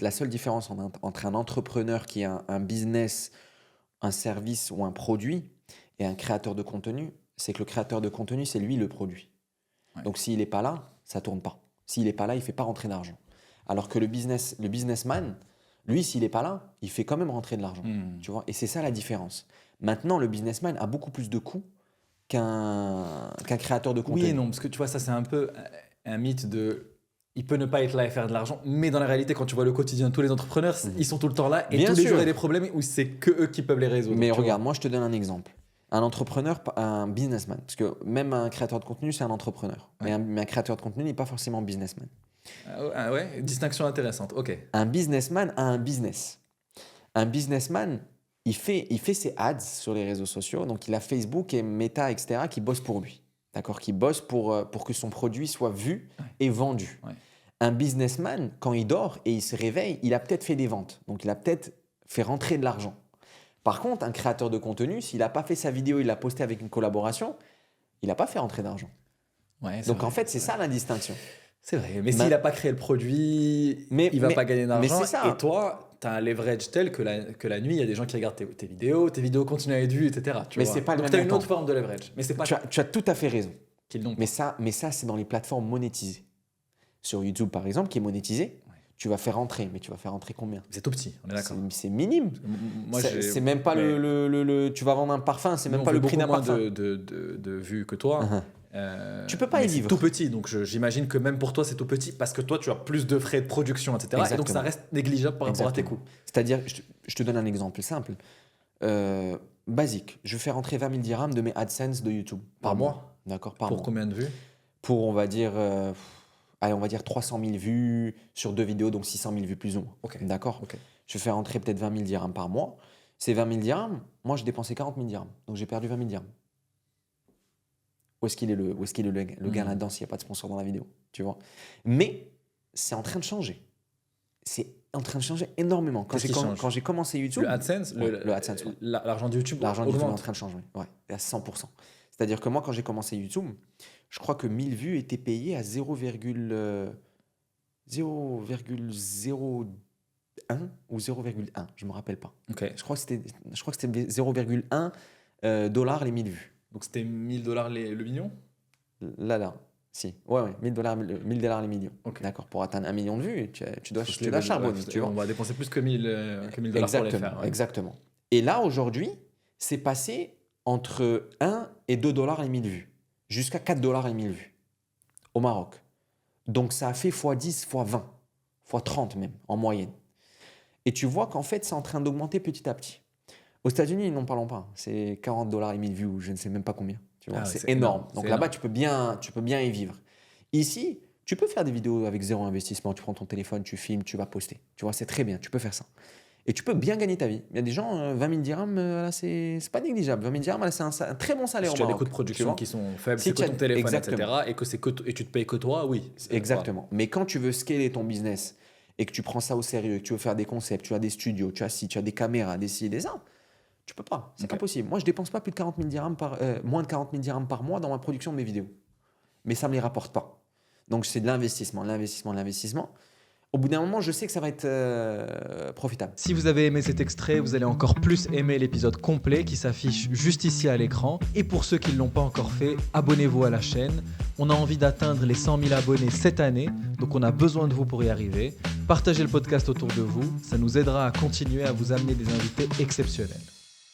la seule différence entre un entrepreneur qui a un business, un service ou un produit et un créateur de contenu, c'est que le créateur de contenu, c'est lui le produit. Ouais. Donc s'il n'est pas là, ça ne tourne pas. S'il n'est pas là, il ne fait pas rentrer d'argent. Alors que le businessman, lui, s'il n'est pas là, il fait quand même rentrer de l'argent. Tu vois. Et c'est ça la différence. Maintenant, le businessman a beaucoup plus de coûts qu'un créateur de contenu. Oui et non, parce que tu vois, ça c'est un peu un mythe de... Il peut ne pas être là et faire de l'argent, mais dans la réalité, quand tu vois le quotidien de tous les entrepreneurs, ils sont tout le temps là et Bien tous les sûr. jours il y a des problèmes où c'est que eux qui peuvent les résoudre. Mais tu vois. regarde, moi je te donne un exemple. Un entrepreneur, un businessman, parce que même un créateur de contenu, c'est un entrepreneur. Ouais. Mais un créateur de contenu n'est pas forcément businessman. Ah ouais, distinction intéressante, ok. Un businessman a un business. Un businessman, il fait ses ads sur les réseaux sociaux. Donc il a Facebook et Meta, etc., qui bossent pour lui. D'accord, qui bossent pour que son produit soit vu et vendu. Ouais. Un businessman, quand il dort et il se réveille, il a peut-être fait des ventes. Donc il a peut-être fait rentrer de l'argent. Par contre, un créateur de contenu, s'il n'a pas fait sa vidéo, il l'a posté avec une collaboration, il n'a pas fait rentrer d'argent. Ouais, Donc en fait, c'est ça la distinction. C'est vrai, mais s'il n'a pas créé le produit, il ne va pas gagner d'argent. Mais c'est ça. Et toi, tu as un leverage tel que la nuit, il y a des gens qui regardent tes vidéos continuent à être vues, etc. Mais c'est pas le Donc même tu as une montant. autre forme de leverage. Mais c'est pas Tu as tout à fait raison. qu'ils n'ont pas. Mais ça, c'est dans les plateformes monétisées. Sur YouTube, par exemple, qui est monétisé, tu vas faire rentrer. Mais tu vas faire rentrer combien? C'est tout petit, on est d'accord. C'est minime. Moi, C'est même pas tu vas vendre un parfum, c'est même pas le prix d'un moins parfum. de vues que toi. Tu peux pas y mais vivre. C'est tout petit, donc j'imagine que même pour toi c'est tout petit parce que toi tu as plus de frais de production, etc. Exactement. Et donc ça reste négligeable par rapport à tes coûts. C'est-à-dire, je te donne un exemple simple. Basique, je fais rentrer 20 000 dirhams de mes AdSense de YouTube. Par mois. D'accord, par Pour mois. combien de vues? Pour, on va dire 300 000 vues sur 2 vidéos, donc 600 000 vues plus ou moins. Ok. D'accord. Ok. Je fais rentrer peut-être 20 000 dirhams par mois. Ces 20 000 dirhams, moi, j'ai dépensé 40 000 dirhams. Donc, j'ai perdu 20 000 dirhams. Où est-ce qu'il est le gain là-dedans s'il n'y a pas de sponsor dans la vidéo, tu vois? Mais c'est en train de changer. C'est en train de changer énormément. Quand j'ai commencé YouTube... Le AdSense, le AdSense, ouais. L'argent de YouTube L'argent de YouTube est en augmente. train de changer, ouais, à 100%. C'est-à-dire que moi, quand j'ai commencé YouTube, je crois que 1000 vues étaient payées à 0,01 ou 0,1, je ne me rappelle pas. Ok. Je crois que c'était 0,1 dollars les 1000 vues. Donc c'était $1000 le million? Là, si. Ouais, 1000 dollars les millions. Ok. D'accord, pour atteindre 1 million de vues, tu dois Les charbonner. Tu vois. On va dépenser plus que 1000 dollars pour les faire. Ouais. Exactement. Et là, aujourd'hui, c'est passé entre 1 et 2 dollars les 1000 vues, jusqu'à 4 dollars les 1000 vues au Maroc. Donc ça a fait x10, x20, x30 même, en moyenne. Et tu vois qu'en fait, c'est en train d'augmenter petit à petit. Aux États-Unis, n'en parlons pas. C'est 40 dollars les 1000 vues, ou je ne sais même pas combien. Tu vois, c'est énorme. Donc là-bas, tu peux bien y vivre. Ici, tu peux faire des vidéos avec zéro investissement. Tu prends ton téléphone, tu filmes, tu vas poster. Tu vois, c'est très bien. Tu peux faire ça. Et tu peux bien gagner ta vie. Il y a des gens, 20 000 dirhams, là, c'est pas négligeable. 20 000 dirhams, là, c'est un très bon salaire Si au tu as des Maroc, coûts de production qui sont faibles, Si c'est que ton téléphone, exactement. etc. Et tu te payes que toi, oui. Exactement. Mais quand tu veux scaler ton business et que tu prends ça au sérieux, que tu veux faire des concepts, tu as des studios, tu as des caméras, des ci, des ça, tu peux pas. C'est pas possible. Moi, je dépense pas plus de 40 000 dirhams moins de 40 000 dirhams par mois dans ma production de mes vidéos. Mais ça me les rapporte pas. Donc, c'est de l'investissement. Au bout d'un moment, je sais que ça va être profitable. Si vous avez aimé cet extrait, vous allez encore plus aimer l'épisode complet qui s'affiche juste ici à l'écran. Et pour ceux qui ne l'ont pas encore fait, abonnez-vous à la chaîne. On a envie d'atteindre les 100 000 abonnés cette année, donc on a besoin de vous pour y arriver. Partagez le podcast autour de vous, ça nous aidera à continuer à vous amener des invités exceptionnels.